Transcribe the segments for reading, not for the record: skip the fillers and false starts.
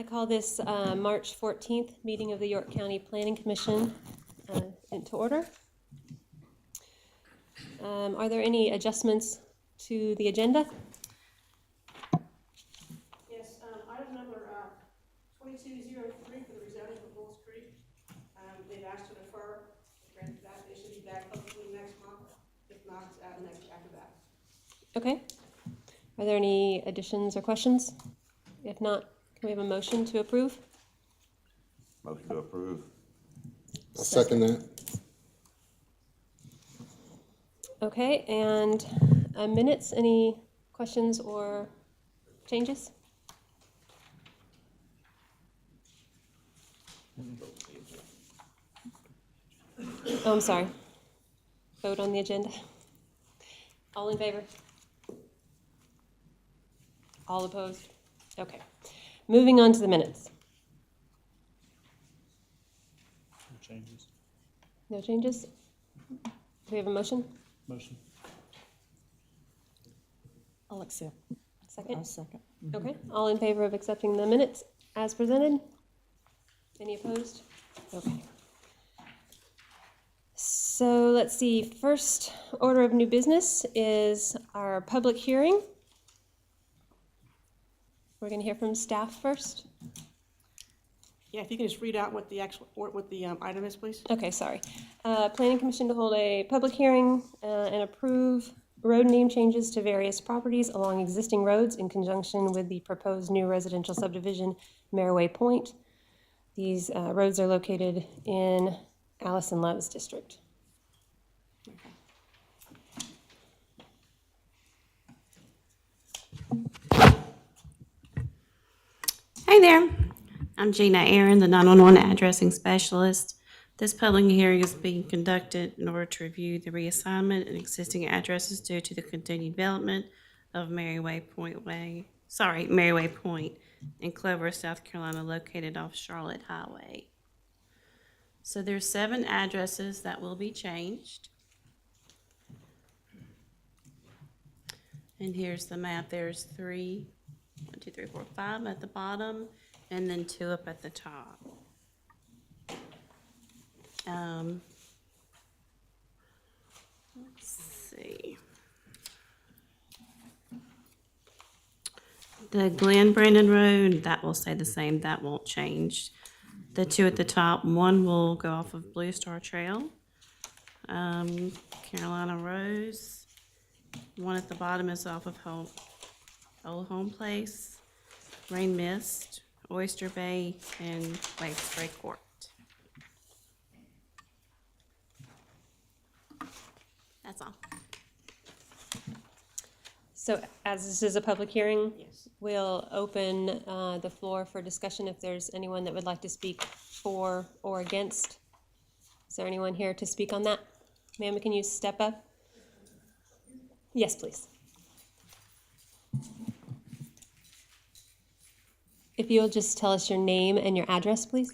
call this March 14th meeting of the York County Planning Commission into order. Are there any adjustments to the agenda? Yes, item number 2203 for the rezoning for Bulls Creek. They've asked to defer. Granted that they should be back hopefully next month. If not, next after that. Okay. Are there any additions or questions? If not, can we have a motion to approve? Motion to approve. I'll second that. Okay, and minutes, any questions or changes? Oh, I'm sorry. Vote on the agenda. All in favor? All opposed? Okay. Moving on to the minutes. No changes. No changes? Do we have a motion? Motion. I'll accept. Second? I'll second. Okay. All in favor of accepting the minutes as presented? Any opposed? Okay. So let's see, first order of new business is our public hearing. We're going to hear from staff first. Yeah, if you can just read out what the item is, please. Okay, sorry. Planning Commission to hold a public hearing and approve road name changes to various properties along existing roads in conjunction with the proposed new residential subdivision, Maryaway Point. These roads are located in Allison Love's district. Hey there, I'm Gina Aaron, the 911 addressing specialist. This public hearing is being conducted in order to review the reassignment and existing addresses due to the continued development of Maryaway Point in Clover, South Carolina, located off Charlotte Highway. So there's 7 addresses that will be changed. And here's the map. There's 3, 1, 2, 3, 4, 5 at the bottom, and then 2 up at the top. Let's see. The Glen Brandon Road, that will stay the same. That won't change. The 2 at the top, one will go off of Blue Star Trail. Carolina Rose. One at the bottom is off of Old Home Place, Rain Mist, Oyster Bay, and Wave Spray Court. That's all. So as this is a public hearing, Yes. we'll open the floor for discussion if there's anyone that would like to speak for or against. Is there anyone here to speak on that? Ma'am, can you step up? Yes, please. If you'll just tell us your name and your address, please.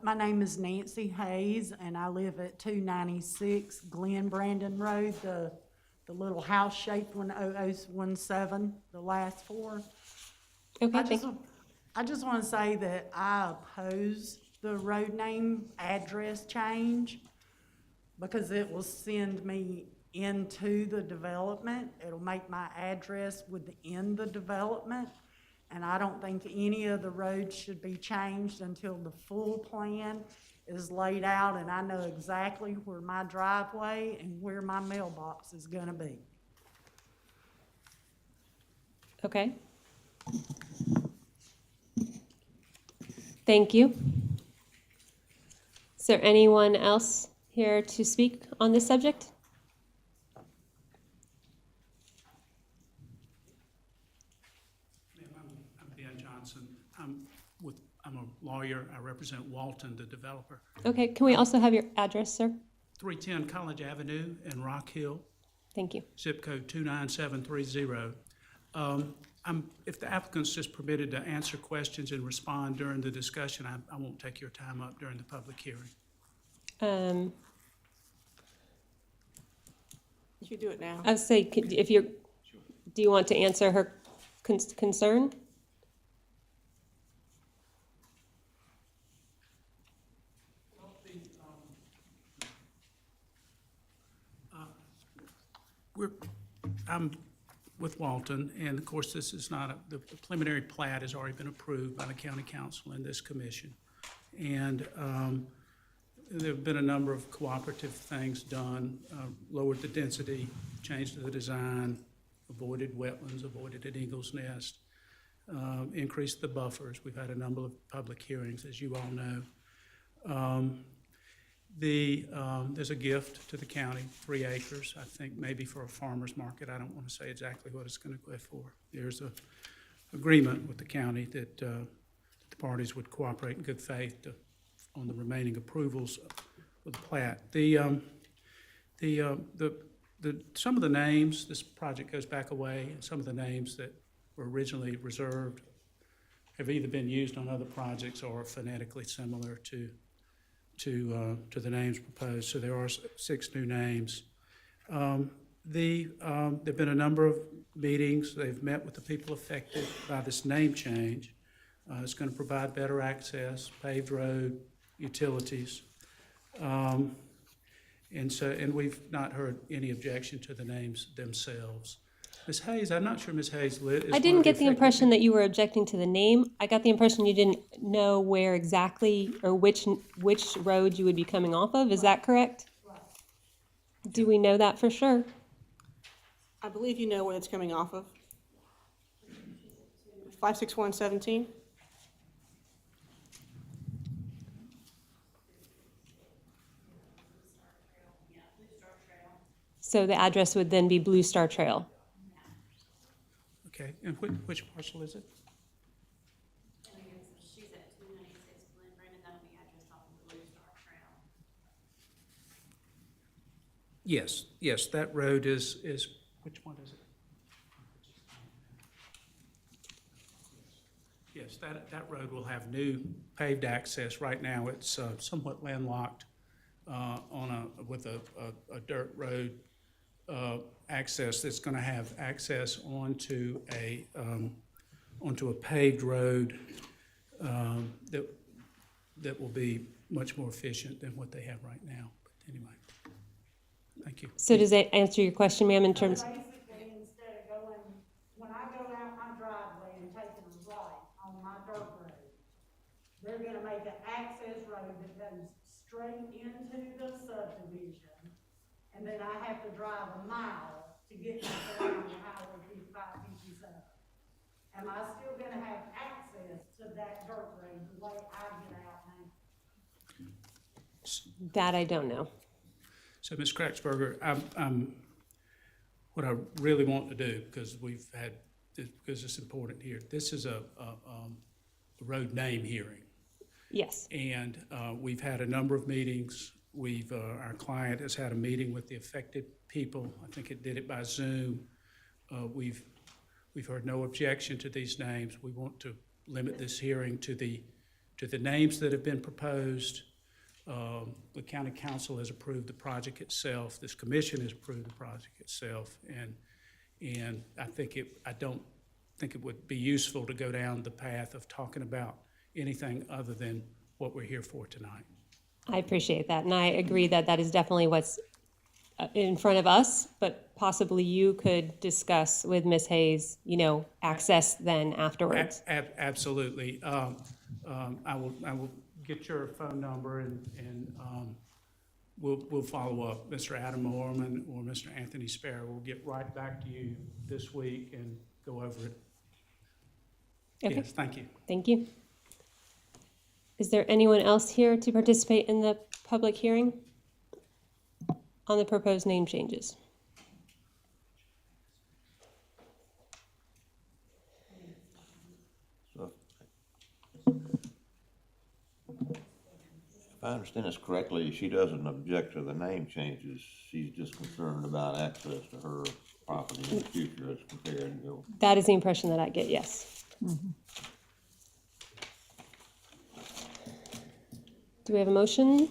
My name is Nancy Hayes, and I live at 296 Glen Brandon Road, the little house-shaped one, 0017, the last 4. Okay, I thank just, I just want to say that I oppose the road name address change because it will send me into the development. It'll make my address within the development. And I don't think any of the roads should be changed until the full plan is laid out and I know exactly where my driveway and where my mailbox is gonna be. Okay. Thank you. Is there anyone else here to speak on this subject? I'm Ben Johnson. I'm a lawyer. I represent Walton, the developer. Okay, can we also have your address, sir? 310 College Avenue in Rock Hill, Thank you. zip code 29730. If the applicant's just permitted to answer questions and respond during the discussion, I won't take your time up during the public hearing. You should do it now. I would say, if you're, do you want to answer her concern? I'm with Walton, and of course, this is not, the preliminary plat has already been approved by the county council and this commission. And there have been a number of cooperative things done, lowered the density, changed the design, avoided wetlands, avoided an eagle's nest, increased the buffers. We've had a number of public hearings, as you all know. There's a gift to the county, 3 acres, I think maybe for a farmer's market. I don't want to say exactly what it's going to go for. There's a agreement with the county that the parties would cooperate in good faith on the remaining approvals of the plat. Some of the names, this project goes back a way, and some of the names that were originally reserved have either been used on other projects or are phonetically similar to the names proposed. So there are 6 new names. There've been a number of meetings. They've met with the people affected by this name change. It's going to provide better access, paved road, utilities. And we've not heard any objection to the names themselves. Ms. Hayes, I'm not sure Ms. Hayes is I didn't get the impression that you were objecting to the name. I got the impression you didn't know where exactly or which road you would be coming off of. Is that correct? Do we know that for sure? I believe you know where it's coming off of. 56117. So the address would then be Blue Star Trail. Okay, and which parcel is it? She's at 296 Glen Brandon, that'll be addressed off of Blue Star Trail. Yes, that road is, which one is it? Yes, that road will have new paved access. Right now, it's somewhat landlocked with a dirt road access that's going to have access onto a paved road that will be much more efficient than what they have right now. But anyway, thank you. So does that answer your question, ma'am, in terms? Basically, instead of going, when I go out my driveway and taking a right on my dirt road, they're gonna make an access road that goes straight into the subdivision. And then I have to drive a mile to get myself on the Highway 5557. Am I still gonna have access to that dirt road the way I get out now? That I don't know. So, Ms. Kraxberger, what I really want to do, because it's important here, this is a road name hearing. Yes. And we've had a number of meetings. Our client has had a meeting with the affected people. I think it did it by Zoom. We've heard no objection to these names. We want to limit this hearing to the names that have been proposed. The county council has approved the project itself. This commission has approved the project itself. And I don't think it would be useful to go down the path of talking about anything other than what we're here for tonight. I appreciate that, and I agree that that is definitely what's in front of us, but possibly you could discuss with Ms. Hayes, access then afterwards. Absolutely. I will get your phone number and we'll follow up. Mr. Adam Orman or Mr. Anthony Sparrow will get right back to you this week and go over it. Okay. Yes, thank you. Thank you. Is there anyone else here to participate in the public hearing on the proposed name changes? So, if I understand this correctly, she doesn't object to the name changes. She's just concerned about access to her property in the future as compared to. That is the impression that I get, yes. Do we have a motion?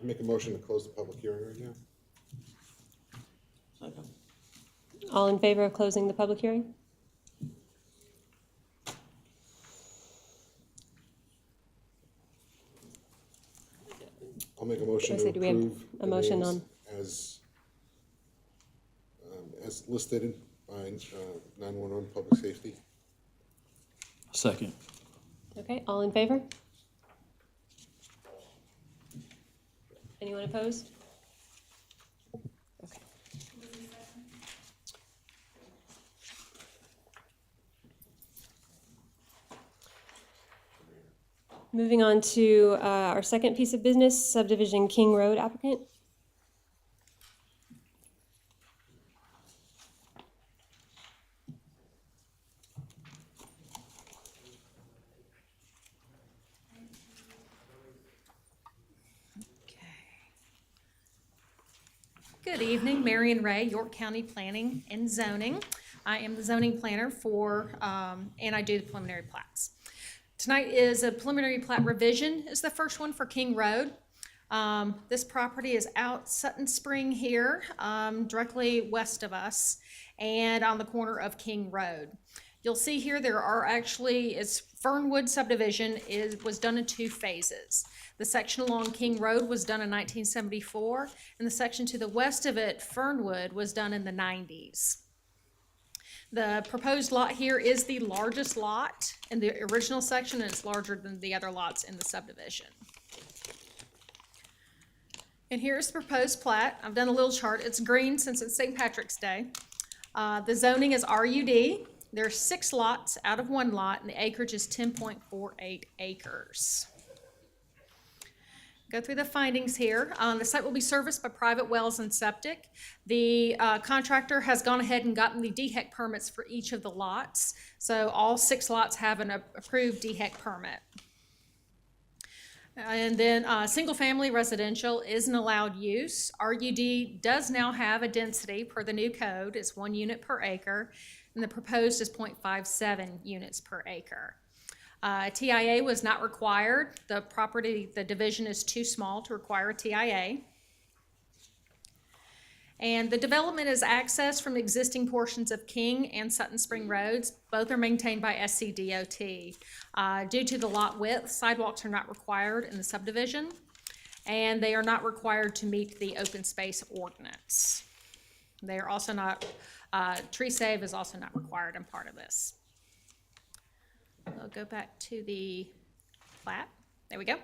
Make a motion to close the public hearing right now. Second. All in favor of closing the public hearing? I'll make a motion I to say, do we have approve a the motion names on- as listed by 911 Public Safety. Second. Okay, all in favor? Anyone opposed? Okay. Moving on to our second piece of business, subdivision King Road applicant. Good evening, Marion Ray, York County Planning and Zoning. I am the zoning planner for, and I do the preliminary plats. Tonight is a preliminary plat revision, is the first one for King Road. This property is out Sutton Spring here, directly west of us, and on the corner of King Road. You'll see here there are actually, it's Fernwood subdivision was done in 2 phases. The section along King Road was done in 1974, and the section to the west of it, Fernwood, was done in the 90s. The proposed lot here is the largest lot in the original section, and it's larger than the other lots in the subdivision. And here's the proposed plat. I've done a little chart. It's green since it's St. Patrick's Day. The zoning is RUD. There's 6 lots out of 1 lot, and the acreage is 10.48 acres. Go through the findings here. The site will be serviced by private wells and septic. The contractor has gone ahead and gotten the DHEC permits for each of the lots. So all 6 lots have an approved DHEC permit. And then single-family residential is an allowed use. RUD does now have a density per the new code. It's 1 unit per acre, and the proposed is 0.57 units per acre. TIA was not required. The division is too small to require a TIA. And the development is accessed from existing portions of King and Sutton Spring Roads. Both are maintained by SCDOT. Due to the lot width, sidewalks are not required in the subdivision, and they are not required to meet the open space ordinance. They are also not, tree save is also not required in part of this. I'll go back to the plat. There we go.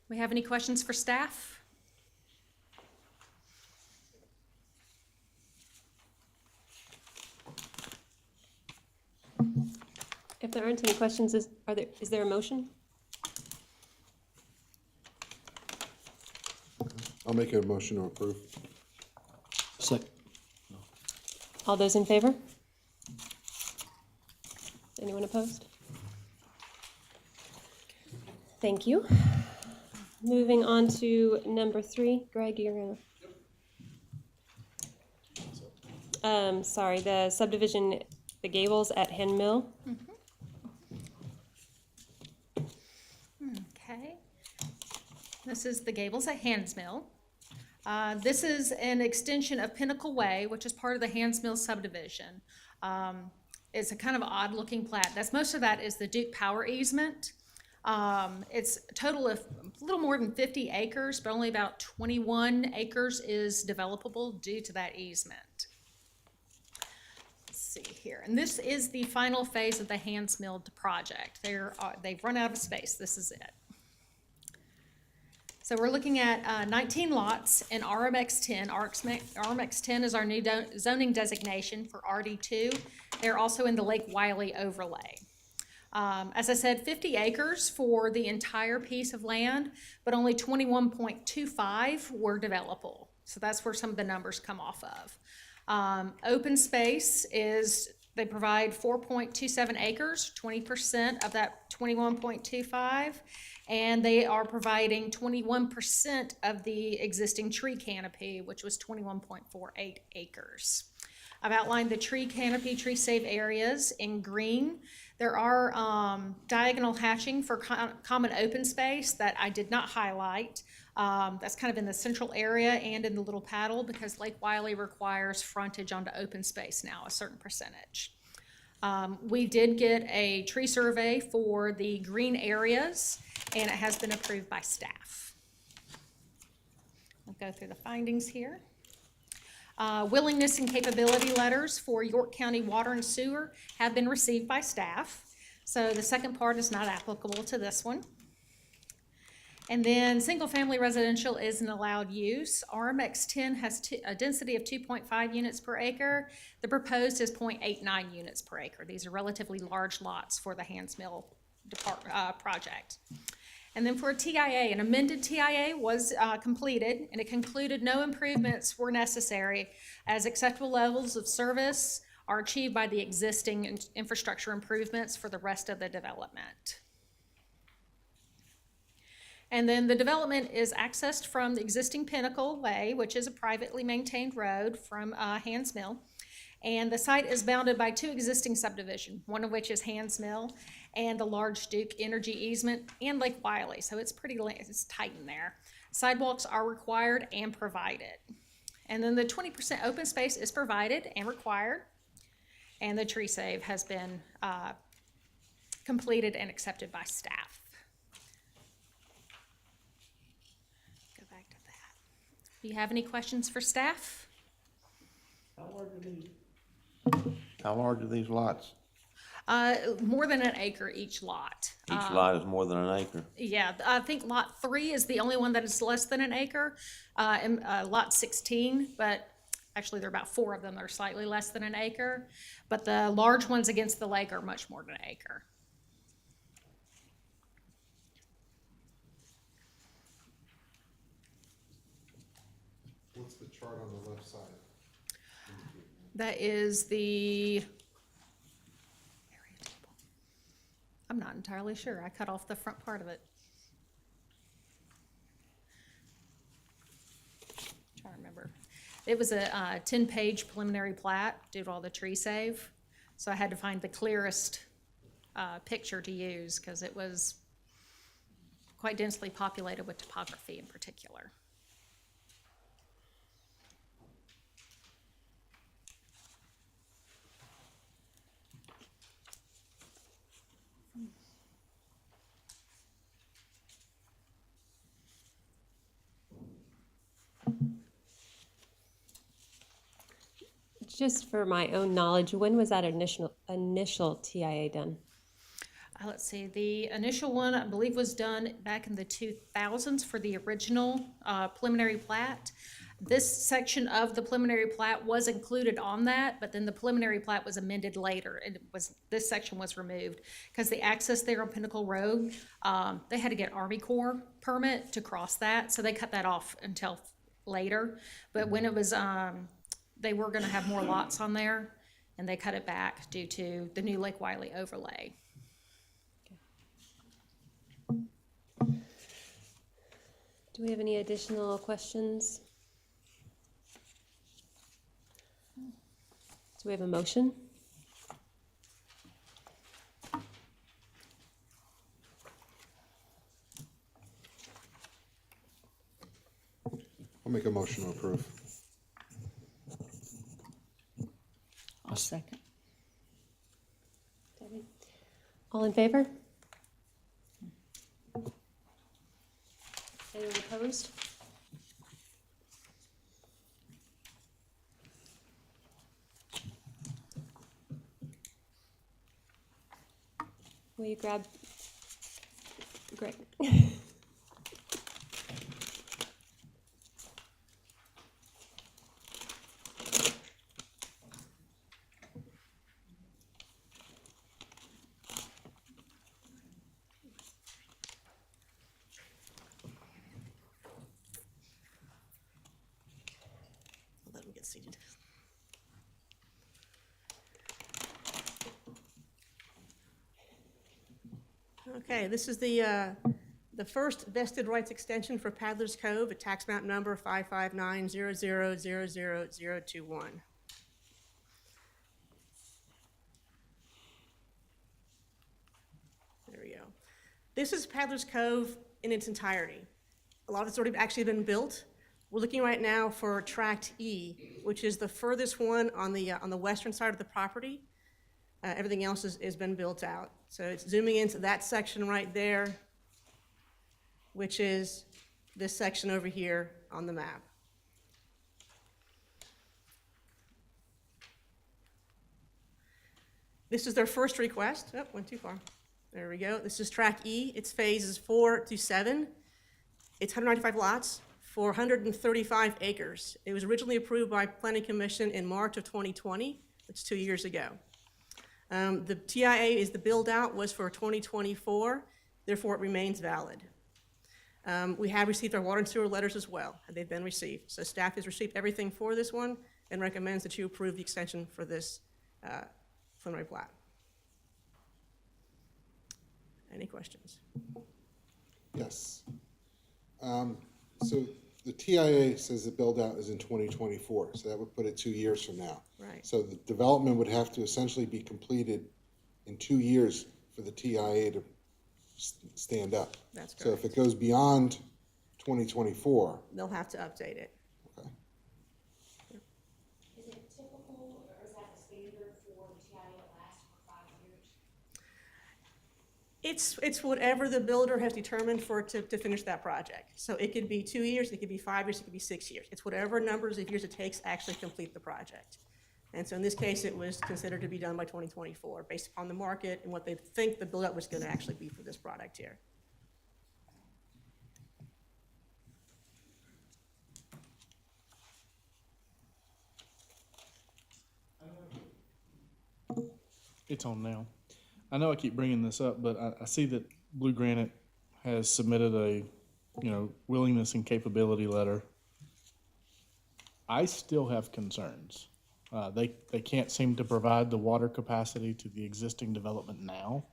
We have any questions for staff? If there aren't any questions, is there a motion? I'll make a motion to approve. Second. All those in favor? Anyone opposed? Thank you. Moving on to number 3. Greg, you're gonna. Sorry, the subdivision, the Gables at Hen Mill. Okay. This is the Gables at Hands Mill. This is an extension of Pinnacle Way, which is part of the Hands Mill subdivision. It's a kind of odd looking plat. Most of that is the Duke Power easement. It's a total of a little more than 50 acres, but only about 21 acres is developable due to that easement. Let's see here. And this is the final phase of the Hands Mill project. They've run out of space. This is it. So we're looking at 19 lots in RMX10. RMX10 is our new zoning designation for RD2. They're also in the Lake Wiley overlay. As I said, 50 acres for the entire piece of land, but only 21.25 were developable. So that's where some of the numbers come off of. Open space is, they provide 4.27 acres, 20% of that 21.25, and they are providing 21% of the existing tree canopy, which was 21.48 acres. I've outlined the tree canopy, tree save areas in green. There are diagonal hatching for common open space that I did not highlight. That's kind of in the central area and in the little paddle because Lake Wiley requires frontage onto open space now, a certain percentage. We did get a tree survey for the green areas, and it has been approved by staff. go through the findings here. Willingness and capability letters for York County Water and Sewer have been received by staff. So the second part is not applicable to this one. And then single-family residential is an allowed use. RMX 10 has a density of 2.5 units per acre. The proposed is 0.89 units per acre. These are relatively large lots for the Hands Mill project. And then for a TIA, an amended TIA was completed, and it concluded no improvements were necessary as acceptable levels of service are achieved by the existing infrastructure improvements for the rest of the development. And then the development is accessed from the existing Pinnacle Way, which is a privately maintained road from Hands Mill. And the site is bounded by 2 existing subdivisions, one of which is Hands Mill and the Large Duke Energy Easement and Lake Wiley. So it's it's tight in there. Sidewalks are required and provided. And then the 20% open space is provided and required. And the tree save has been completed and accepted by staff. Go back to that. Do you have any questions for staff? How large are these lots? More than an acre each lot. Each lot is more than an acre. Yeah, I think lot 3 is the only one that is less than an acre, and lot 16, but actually there are about 4 of them that are slightly less than an acre, but the large ones against the lake are much more than an acre. What's the chart on the left side? That is the area table. I'm not entirely sure. I cut off the front part of it. Trying to remember. It was a 10-page preliminary plat due to all the tree save. So I had to find the clearest picture to use because it was quite densely populated with topography in particular. Just for my own knowledge, when was that initial TIA done? Let's see, the initial one, I believe, was done back in the 2000s for the original preliminary plat. This section of the preliminary plat was included on that, but then the preliminary plat was amended later. This section was removed because the access there on Pinnacle Road, they had to get Army Corps permit to cross that, so they cut that off until later. But when it was, they were gonna have more lots on there, and they cut it back due to the new Lake Wiley overlay. Do we have any additional questions? Do we have a motion? I'll make a motion to approve. I'll second. Debbie? All in favor? Anyone opposed? Will you grab Greg? Let him get seated. Okay, this is the first vested rights extension for Paddler's Cove at tax map number 55900000021. There we go. This is Paddler's Cove in its entirety. A lot of it's already actually been built. We're looking right now for Tract E, which is the furthest one on the western side of the property. Everything else has been built out. So it's zooming into that section right there, which is this section over here on the map. This is their first request. Oh, went too far. There we go. This is track E. It's phases 4 to 7. It's 195 lots, 435 acres. It was originally approved by Planning Commission in March of 2020. That's 2 years ago. The TIA is the build-out was for 2024, therefore it remains valid. We have received our water and sewer letters as well, and they've been received. So staff has received everything for this one and recommends that you approve the extension for this preliminary plat. Any questions? Yes. So the TIA says the build-out is in 2024, so that would put it 2 years from now. Right. So the development would have to essentially be completed in 2 years for the TIA to stand up. That's So if correct. it goes beyond 2024, They'll have to update it. okay. Is it typical, or is that the standard for the TIA to last for 5 years? It's whatever the builder has determined for it to finish that project. So it could be 2 years, it could be 5 years, it could be 6 years. It's whatever numbers of years it takes to actually complete the project. And so in this case, it was considered to be done by 2024, based upon the market and what they think the build-up was gonna actually be for this product here. It's on now. I know I keep bringing this up, but I see that Blue Granite has submitted a, willingness and capability letter. I still have concerns. They can't seem to provide the water capacity to the existing development now.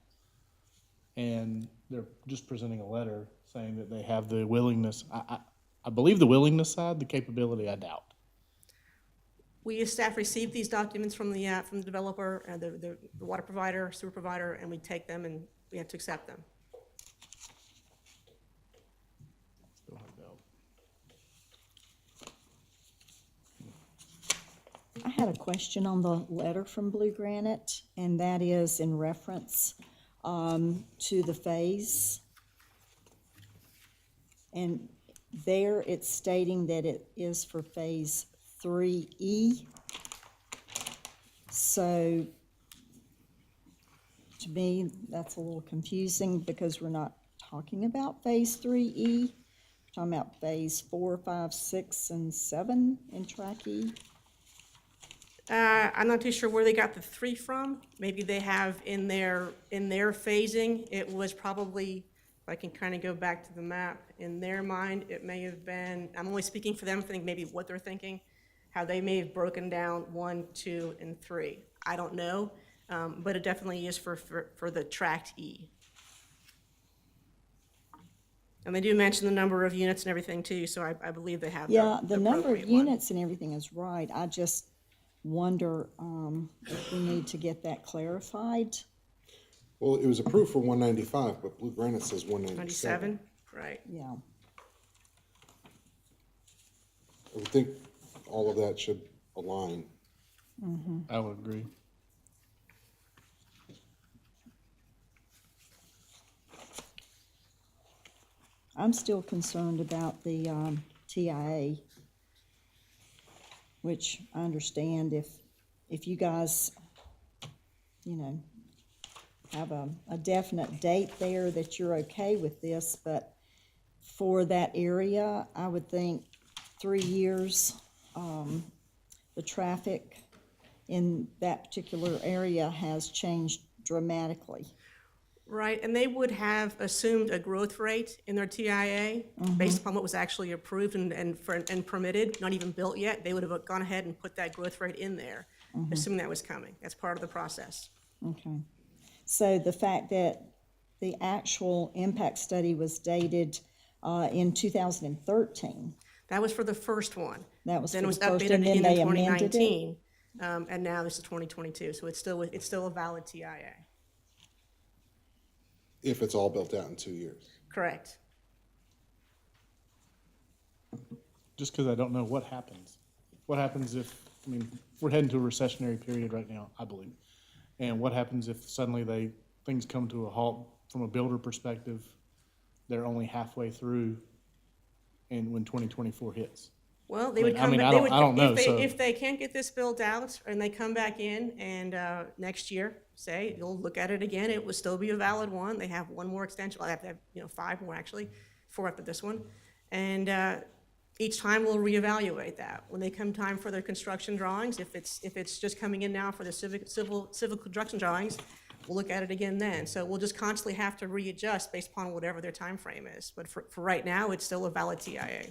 And they're just presenting a letter saying that they have the willingness. I believe the willingness side, the capability, I doubt. We as staff received these documents from the developer, the water provider, sewer provider, and we take them and we have to accept them. Still have doubt. I had a question on the letter from Blue Granite, and that is in reference to the phase. And there it's stating that it is for phase 3E. So to me, that's a little confusing because we're not talking about phase 3E. We're talking about phase 4, 5, 6, and 7 in track E. I'm not too sure where they got the 3 from. Maybe they have in their phasing, it was probably, if I can kind of go back to the map, in their mind, it may have been, I'm only speaking for them, I think maybe what they're thinking, how they may have broken down 1, 2, and 3. I don't know, but it definitely is for the tract E. And they do mention the number of units and everything too, so I believe they have Yeah, the number of appropriate one. units and everything is right. I just wonder if we need to get that clarified. Well, it was approved for 195, but Blue Granite says 97, 197. right. Yeah. I would think all of that should align. I would agree. I'm still concerned about the TIA, which I understand if you guys, have a definite date there that you're okay with this, but for that area, I would think 3 years, the traffic in that particular area has changed dramatically. Right, and they would have assumed a growth rate in their TIA based upon what was actually approved and permitted, not even built yet. They would have gone ahead and put that growth rate in there, assuming that was coming. That's part of the process. Okay. So the fact that the actual impact study was dated in 2013, That was for the first one. that was Then for it the was first, updated and then again in they amended it? 2019, and now this is 2022, so it's still a valid TIA. If it's all built out in 2 years. Correct. Just because I don't know what happens. What happens if, we're heading to a recessionary period right now, I believe. And what happens if suddenly things come to a halt from a builder perspective, they're only halfway through and when 2024 hits? Well, they would I come mean, back, I they don't- would, I don't know, so- if they can't get this built out and they come back in and, next year, say, you'll look at it again, it would still be a valid one. They have one more extension, well, they have to have, 5 more actually, 4 after this one. And each time we'll reevaluate that. When they come time for their construction drawings, if it's just coming in now for the civil construction drawings, we'll look at it again then. So we'll just constantly have to readjust based upon whatever their time frame is. But for right now, it's still a valid TIA.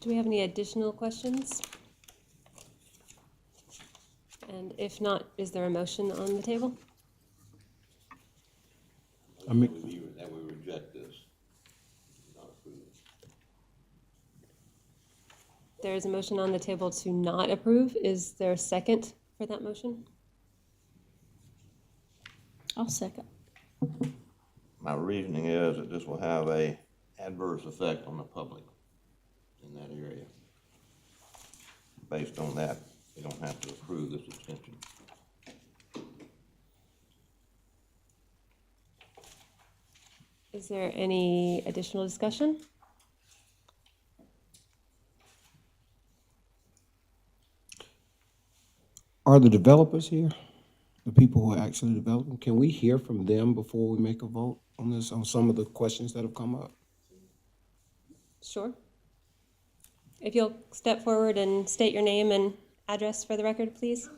Do we have any additional questions? And if not, is there a motion on the table? That we reject this. Not approve it. There is a motion on the table to not approve. Is there a second for that motion? I'll second. My reasoning is that this will have a adverse effect on the public in that area. Based on that, we don't have to approve this extension. Is there any additional discussion? Are the developers here? The people who are actually developing? Can we hear from them before we make a vote on this, on some of the questions that have come up? Sure. If you'll step forward and state your name and address for the record, please.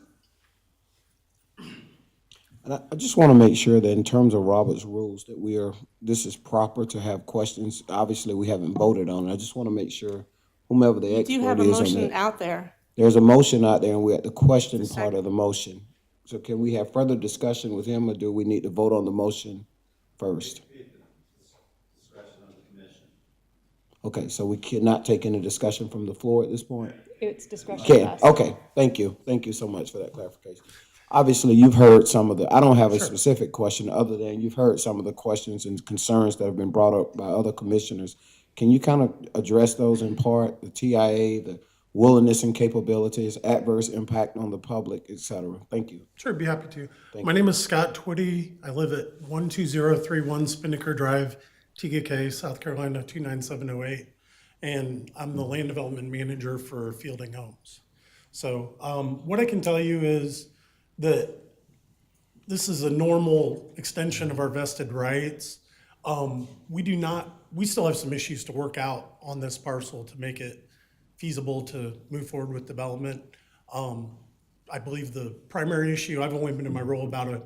And I just want to make sure that in terms of Robert's rules, that this is proper to have questions. Obviously, we haven't voted on it. I just want to make sure whomever the You expert do is have a on motion that. out there. There's a motion out there and we're at the question Just a part of the motion. So can we have further discussion with him or do we need to vote on the motion first? Okay, so we cannot take any discussion from the floor at this point? It's discretion. Can, okay, thank you. Thank you so much for that clarification. Obviously, you've heard some of I don't have a specific question other than you've heard some of the questions and concerns that have been brought up by other commissioners. Can you kind of address those in part, the TIA, the willingness and capabilities, adverse impact on the public, et cetera? Thank you. Sure, be happy to. Thank My name is Scott Twitty. I live at 12031 Spinnaker Drive, TKK, South Carolina, 29708. And I'm the land development manager for Fielding Homes. So what I can tell you is that this is a normal extension of our vested rights. We still have some issues to work out on this parcel to make it feasible to move forward with development. I believe the primary issue, I've only been in my role about a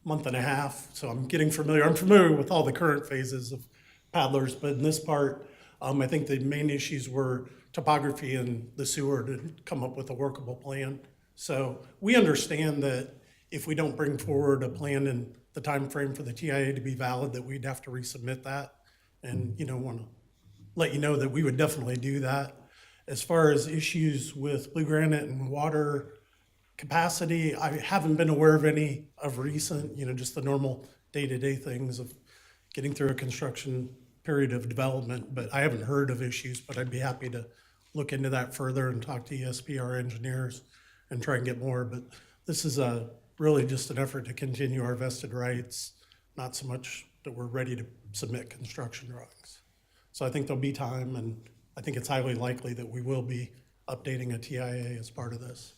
month and a half, so I'm getting familiar. I'm familiar with all the current phases of paddlers, but in this part, I think the main issues were topography and the sewer to come up with a workable plan. So we understand that if we don't bring forward a plan in the time frame for the TIA to be valid, that we'd have to resubmit that. And, want to let you know that we would definitely do that. As far as issues with blue granite and water capacity, I haven't been aware of any of recent, just the normal day-to-day things of getting through a construction period of development, but I haven't heard of issues, but I'd be happy to look into that further and talk to ESP, our engineers, and try and get more. But this is really just an effort to continue our vested rights, not so much that we're ready to submit construction drawings. So I think there'll be time, and I think it's highly likely that we will be updating a TIA as part of this.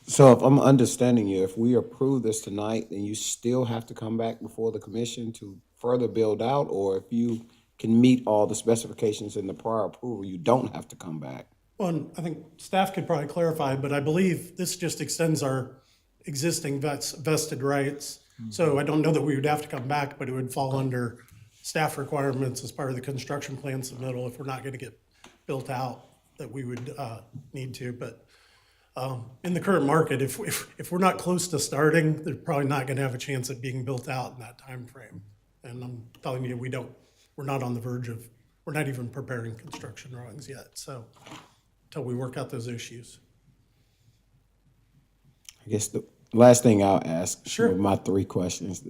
So if I'm understanding you, if we approve this tonight, then you still have to come back before the commission to further build out, or if you can meet all the specifications in the prior approval, you don't have to come back? Well, and I think staff could probably clarify, but I believe this just extends our existing vested rights. So I don't know that we would have to come back, but it would fall under staff requirements as part of the construction plan submittal if we're not going to get built out, that we would need to. But in the current market, if we're not close to starting, they're probably not going to have a chance at being built out in that time frame. And I'm telling you, we're not on the verge of, we're not even preparing construction drawings yet. So until we work out those issues. I guess the last thing I'll ask, Sure. with my 3 questions.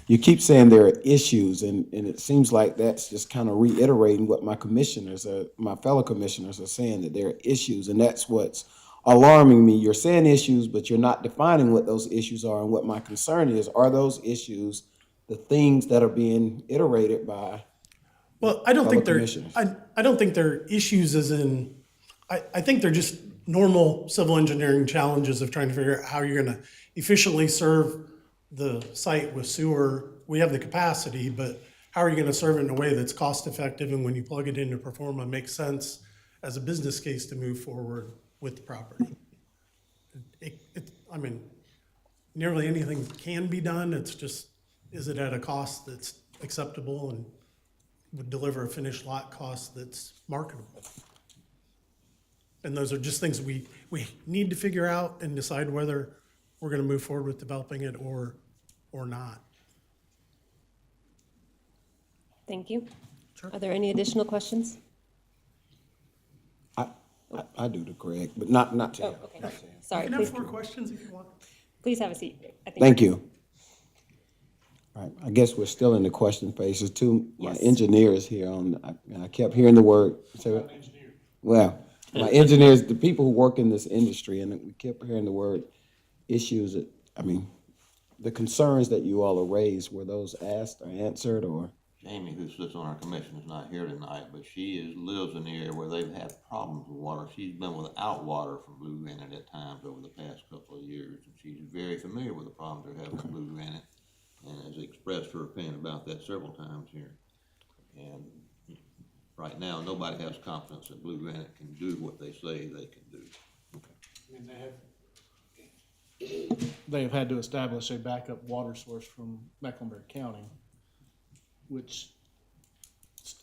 You keep saying there are issues, and it seems like that's just kind of reiterating what my fellow commissioners are saying, that there are issues, and that's what's alarming me. You're saying issues, but you're not defining what those issues are, and what my concern is, are those issues the things that are being iterated by. Well, I don't Fellow think they're, commissioners. I don't think they're issues as in, I think they're just normal civil engineering challenges of trying to figure out how you're gonna efficiently serve the site with sewer. We have the capacity, but how are you gonna serve it in a way that's cost effective, and when you plug it into Performa, makes sense as a business case to move forward with the property? I mean, nearly anything can be done, it's just, is it at a cost that's acceptable and would deliver a finished lot cost that's marketable? And those are just things we need to figure out and decide whether we're gonna move forward with developing it or not. Thank you. Are there any additional questions? I do to Craig, but not to Oh, him. okay. Sorry, You can please, have 4 questions if you want. please have a seat. I think- Thank you. All right, I guess we're still in the question phases too. My Yes. engineer is here and I kept hearing the word. Well, my engineers, the people who work in this industry, and we kept hearing the word issues that, the concerns that you all have raised, were those asked or answered, or? Jamie, who sits on our commission, is not here tonight, but lives in the area where they've had problems with water. She's been without water from Blue Granite at times over the past couple of years, and she's very familiar with the problems they're having with Blue Granite, and has expressed her opinion about that several times here. And right now, nobody has confidence that Blue Granite can do what they say they can do. They have had to establish a backup water source from Mecklenburg County, which,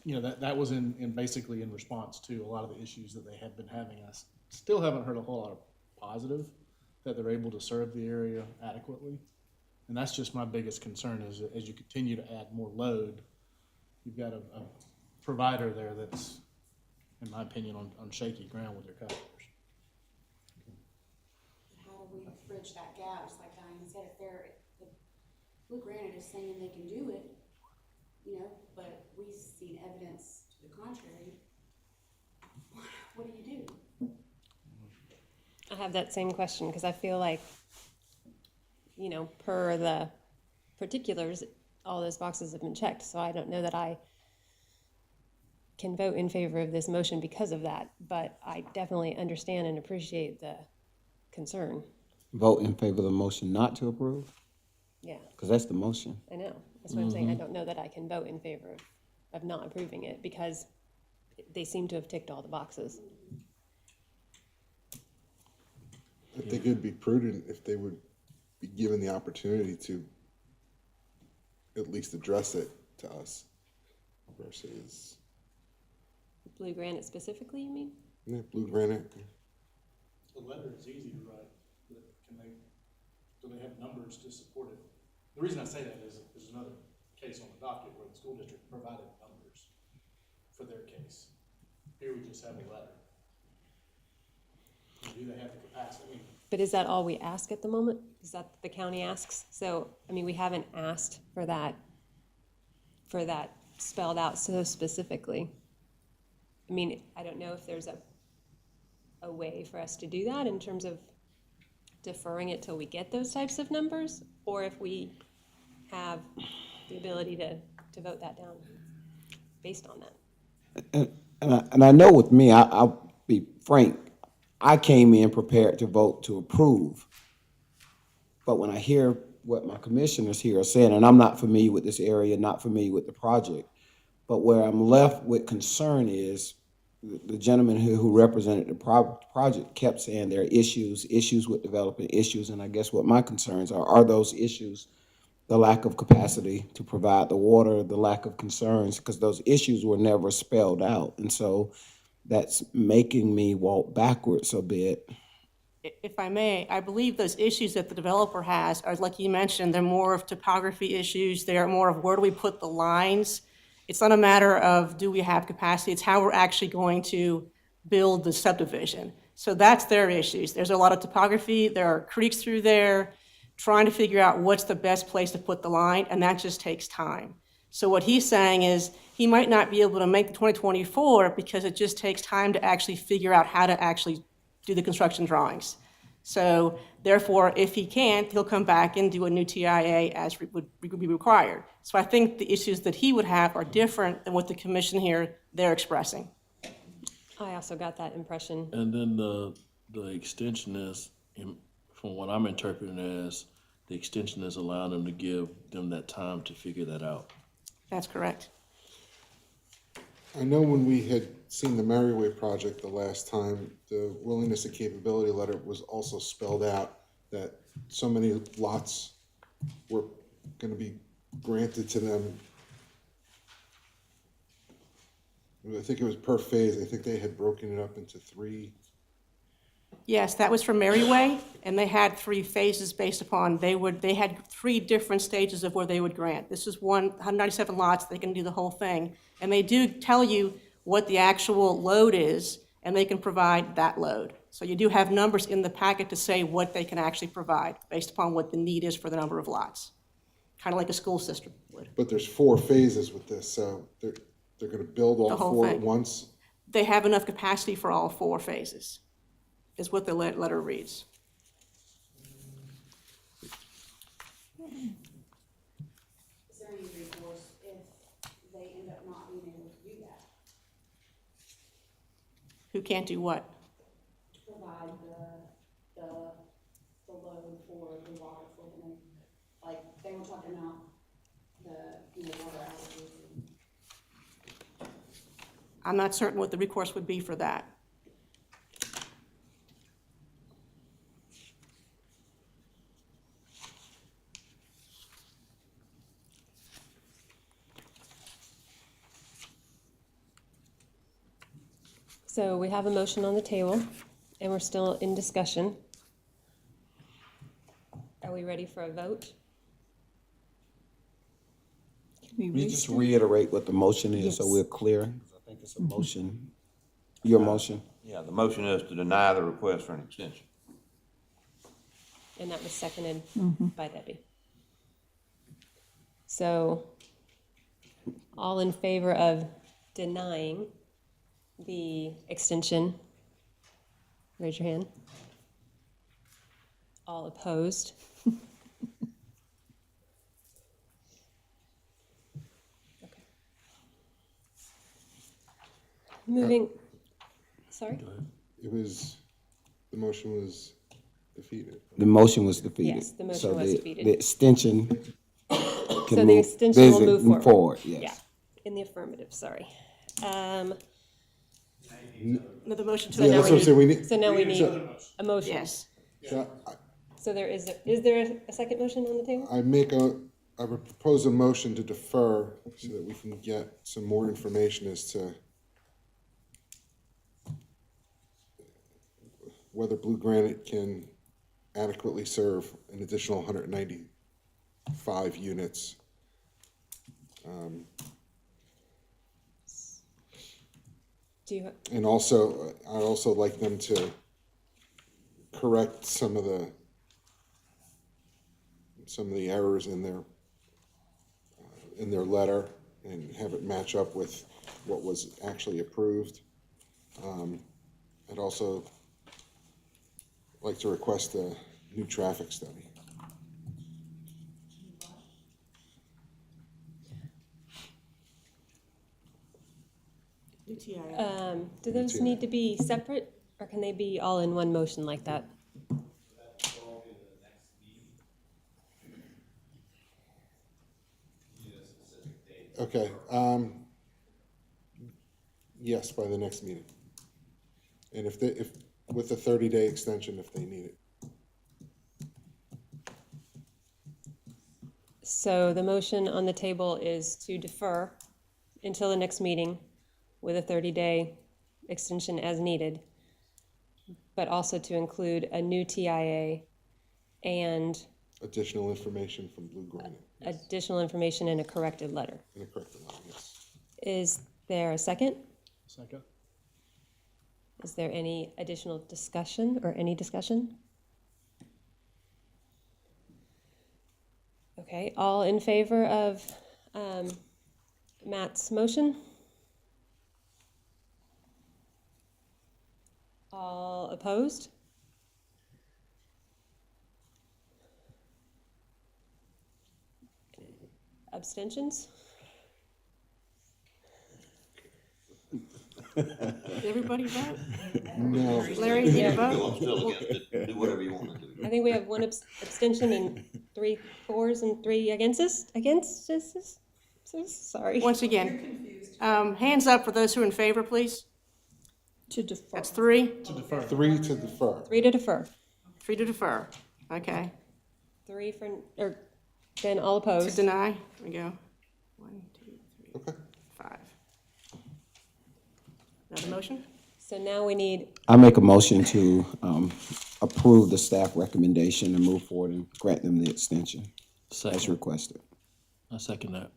that was basically in response to a lot of the issues that they had been having. I still haven't heard a whole lot of positive that they're able to serve the area adequately. And that's just my biggest concern, is that as you continue to add more load, you've got a provider there that's, in my opinion, on shaky ground with their customers. How do we bridge that gap? It's like Diane said, if Blue Granite is saying they can do it, but we've seen evidence to the contrary, what do you do? I have that same question, because I feel like, per the particulars, all those boxes have been checked, so I don't know that I can vote in favor of this motion because of that, but I definitely understand and appreciate the concern. Vote in favor of the motion not to approve? Yeah, Because that's the motion. I know. That's what I'm saying. I don't know that I can vote in favor of not approving it, because they seem to have ticked all the boxes. I think it'd be prudent if they would be given the opportunity to at least address it to us versus, Blue Granite specifically, you mean? Blue Granite. The letter is easy to write, but do they have numbers to support it? The reason I say that is there's another case on the docket where the school district provided numbers for their case. Here we just have a letter. Do they have the capacity? But is that all we ask at the moment? Is that the county asks? So, we haven't asked for that spelled out so specifically. I don't know if there's a way for us to do that in terms of deferring it till we get those types of numbers, or if we have the ability to vote that down based on that. And I know with me, I'll be frank, I came in prepared to vote to approve. But when I hear what my commissioners here are saying, and I'm not familiar with this area, not familiar with the project, but where I'm left with concern is the gentleman who represented the project kept saying there are issues with developing issues, and I guess what my concerns are those issues the lack of capacity to provide the water, the lack of concerns, because those issues were never spelled out. And so that's making me walk backwards a bit. If I may, I believe those issues that the developer has are, like you mentioned, they're more of topography issues. They're more of where do we put the lines. It's not a matter of do we have capacity, it's how we're actually going to build the subdivision. So that's their issues. There's a lot of topography, there are creeks through there, trying to figure out what's the best place to put the line, and that just takes time. So what he's saying is he might not be able to make the 2024 because it just takes time to actually figure out how to actually do the construction drawings. So therefore, if he can't, he'll come back and do a new TIA as would be required. So I think the issues that he would have are different than what the commission here, they're expressing. I also got that impression. And then the extension is, from what I'm interpreting as, the extension is allowing them to give them that time to figure that out. That's correct. I know when we had seen the Merriway project the last time, the willingness and capability letter was also spelled out that so many lots were gonna be granted to them. I think it was per phase. I think they had broken it up into 3. Yes, that was for Merriway, and they had 3 phases based upon, they had 3 different stages of where they would grant. This is 197 lots, they can do the whole thing. And they do tell you what the actual load is, and they can provide that load. So you do have numbers in the packet to say what they can actually provide, based upon what the need is for the number of lots. Kind of like a school system would. But there's 4 phases with this, so they're gonna build all The whole 4 at thing. once. They have enough capacity for all 4 phases, is what the letter reads. Is there any recourse if they end up not being able to do that? Who can't do what? Provide the load for the water for them, like, they were talking about the, water outages and. I'm not certain what the recourse would be for that. So we have a motion on the table, and we're still in discussion. Are we ready for a vote? Can You just reiterate what the motion is, so Yes. we're clear. I think it's a motion. Your motion. Yeah, the motion is to deny the request for an extension. And that was seconded by Debbie. So, all in favor of denying the extension, raise your hand. All opposed? Okay. Moving, sorry? It was, the motion was defeated. The motion was defeated. Yes, the motion So was the- defeated. The extension So can the move, extension will visit- move forward. yes. Yeah, in the affirmative, sorry. No, the motion to. Yeah, that's what I'm saying, we need, So now we need a motion. Yes. so So there is there a second motion on the table? I would propose a motion to defer so that we can get some more information as to whether Blue Granite can adequately serve an additional 195 units. Do you, And also, I'd also like them to correct some of the errors in their letter and have it match up with what was actually approved. I'd also like to request a new traffic study. do those need to be separate, or can they be all in one motion like that? Okay, yes, by the next meeting. And with a 30-day extension if they need it. So the motion on the table is to defer until the next meeting with a 30-day extension as needed, but also to include a new TIA and Additional information from Blue Granite. additional information in a corrected letter. And a corrected line, yes. Is there a second? Second. Is there any additional discussion or any discussion? Okay, all in favor of Matt's motion? All opposed? Abstentions? Everybody vote? No, Larry, did you Still, vote? I'm still against it, do whatever you wanna do. I think we have one abstention and 3 fours and 3 against us, sorry. Once again, hands up for those who are in favor, please. To defer. That's 3. 3 to defer. 3 to defer, 3 to defer. Okay. 3 for, or then all To opposed. deny. There we go. 1, 2, 3, Okay. 5. Another motion? So now we need, I make a motion to, approve the staff recommendation and move forward and grant them the extension as Second, requested. I second that.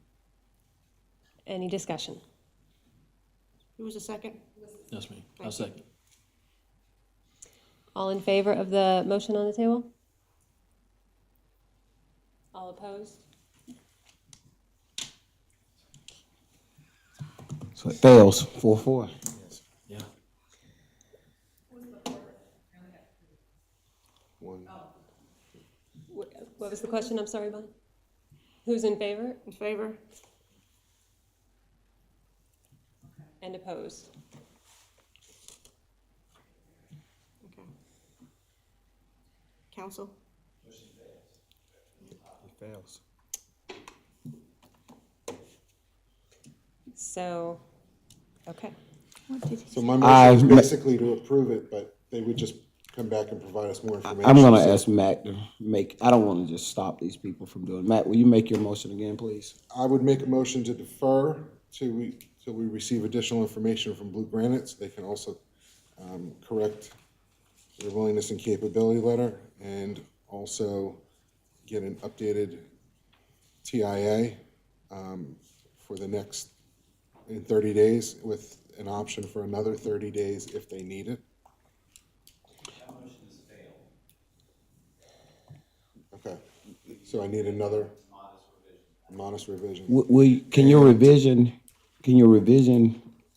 any discussion? Who was the second? That's me. I Thank you. second. All in favor of the motion on the table? All opposed? So it fails, 4-4. Yeah. 1. What was the question? I'm sorry, Bonnie. Who's in favor In favor? and opposed? Okay. Council? It fails. So, okay. So my I- motion is basically to approve it, but they would just come back and provide us more information. I'm gonna So ask Mac to make, I don't wanna just stop these people from doing, Mac, will you make your motion again, please? I would make a motion to defer till we receive additional information from Blue Granite, so they can also correct their willingness and capability letter, and also get an updated TIA for the next, in 30 days, with an option for another 30 days if they need it. Okay, so I need another modest revision. Can your revision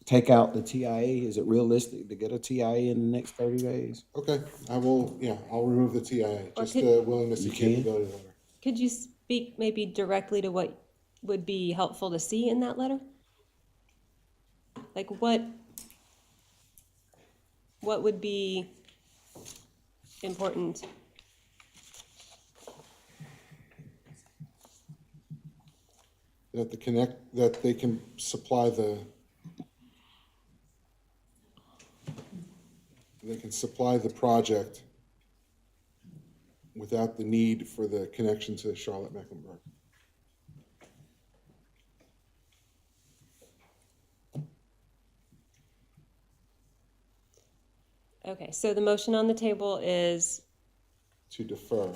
take out the TIA? Is it realistic to get a TIA in the next 30 days? Okay, I'll remove the TIA, just could- the willingness and You can? capability letter. Could you speak maybe directly to what would be helpful to see in that letter? Like what would be important? That they can supply the project without the need for the connection to Charlotte Mecklenburg. Okay, so the motion on the table is, To defer,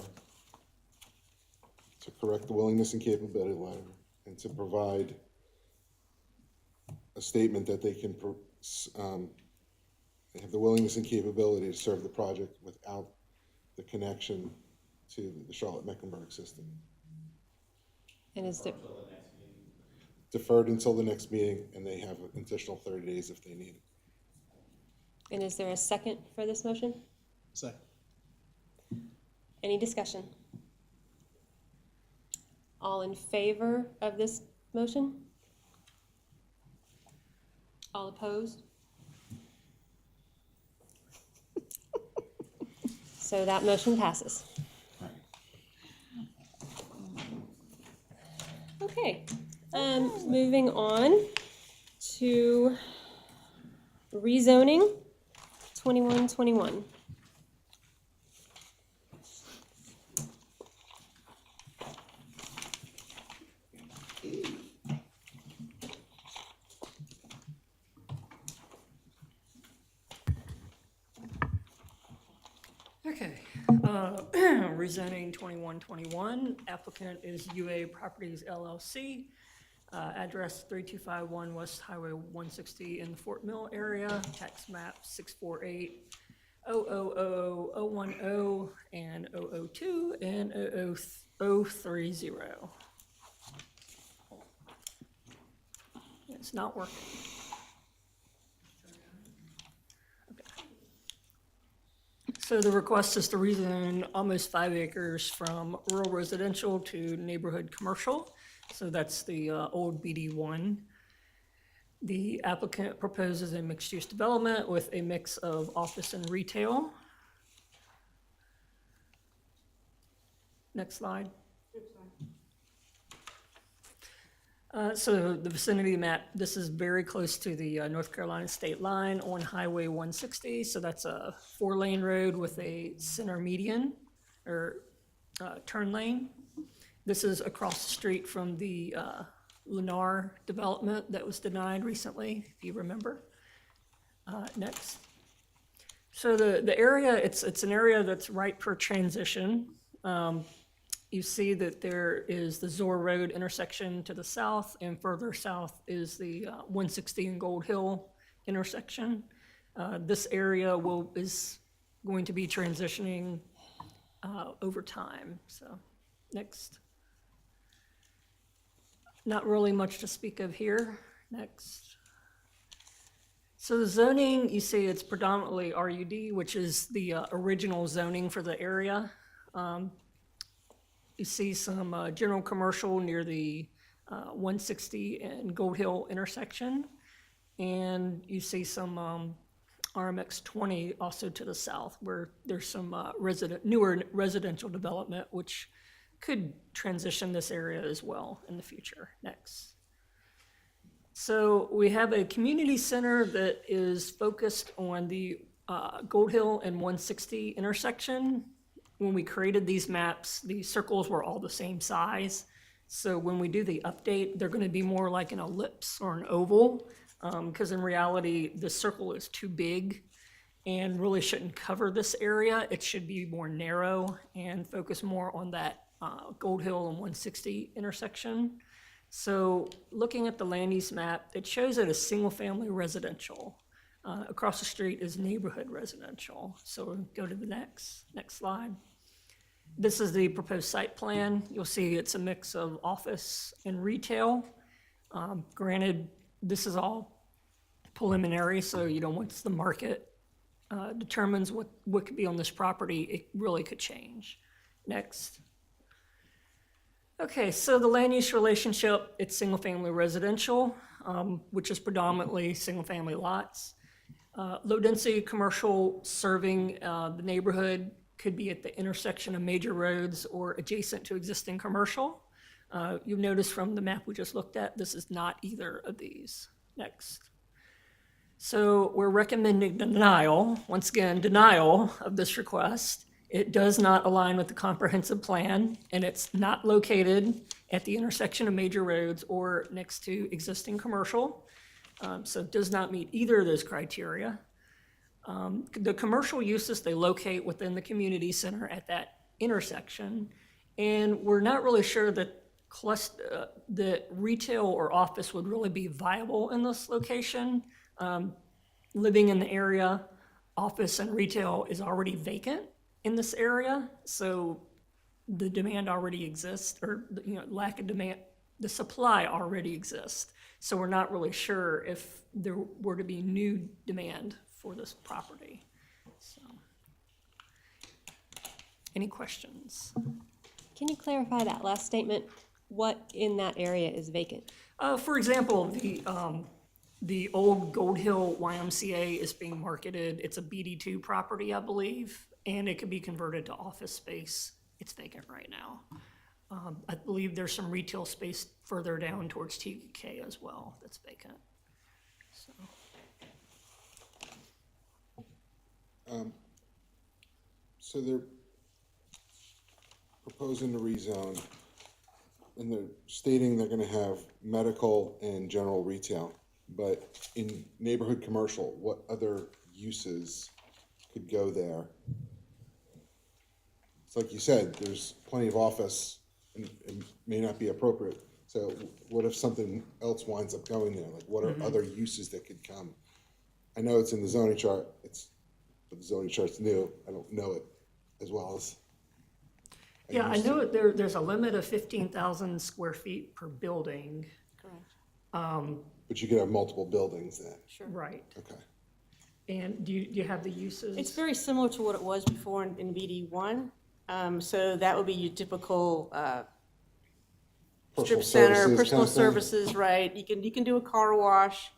to correct the willingness and capability letter, and to provide a statement that they can, they have the willingness and capability to serve the project without the connection to the Charlotte Mecklenburg system. and is there, Deferred until the next meeting, and they have an additional 30 days if they need it. and is there a second for this motion? Second. Any discussion? All in favor of this motion? All opposed? So that motion passes. Okay, moving on to rezoning 2121. Okay, rezoning 2121, applicant is UA Properties LLC, address 3251 West Highway 160 in the Fort Mill area, tax map 648 00010 and 002 and 030. It's not working. So the request is to rezone almost 5 acres from rural residential to neighborhood commercial. So that's the old BD1. The applicant proposes a mixed-use development with a mix of office and retail. Next slide. So the vicinity map, this is very close to the North Carolina state line on Highway 160. So that's a 4-lane road with a center median or turn lane. This is across the street from the Lennar development that was denied recently, if you remember. Next. So the area, it's an area that's ripe for transition. You see that there is the Zor Road intersection to the south, and further south is the 160 and Gold Hill intersection. This area is going to be transitioning over time. So, next. Not really much to speak of here. Next. So the zoning, you see it's predominantly RUD, which is the original zoning for the area. You see some general commercial near the 160 and Gold Hill intersection. And you see some RMX 20 also to the south, where there's some newer residential development, which could transition this area as well in the future. Next. So we have a community center that is focused on the Gold Hill and 160 intersection. When we created these maps, the circles were all the same size. So when we do the update, they're going to be more like an ellipse or an oval, because in reality, the circle is too big and really shouldn't cover this area. It should be more narrow and focus more on that Gold Hill and 160 intersection. So looking at the land use map, it shows it as single-family residential. Across the street is neighborhood residential. So we'll go to the next slide. This is the proposed site plan. You'll see it's a mix of office and retail. Granted, this is all preliminary, so once the market determines what could be on this property, it really could change. Next. Okay, so the land use relationship, it's single-family residential, which is predominantly single-family lots. Low-density commercial serving the neighborhood could be at the intersection of major roads or adjacent to existing commercial. You'll notice from the map we just looked at, this is not either of these. Next. So we're recommending denial, once again, denial of this request. It does not align with the comprehensive plan, and it's not located at the intersection of major roads or next to existing commercial. So it does not meet either of those criteria. The commercial uses, they locate within the community center at that intersection, and we're not really sure that retail or office would really be viable in this location. Living in the area, office and retail is already vacant in this area, so the demand already exists, or lack of demand, the supply already exists. So we're not really sure if there were to be new demand for this property. So, any questions? Can you clarify that last statement? What in that area is vacant? For example, the old Gold Hill YMCA is being marketed. It's a BD2 property, I believe, and it could be converted to office space. It's vacant right now. I believe there's some retail space further down towards TK as well that's vacant. So. So they're proposing to rezone, and they're stating they're gonna have medical and general retail, but in neighborhood commercial, what other uses could go there? It's like you said, there's plenty of office, and it may not be appropriate. So what if something else winds up going there? Like, what are other uses that could come? I know it's in the zoning chart, but the zoning chart's new. I don't know it as well as. Yeah, I know there's a limit of 15,000 square feet per building. Correct. But you could have multiple buildings then. Sure. Right. Okay. And do you have the uses? It's very similar to what it was before in BD1. So that would be your typical strip Personal center, services personal kind of thing? services, right? You can do a car wash.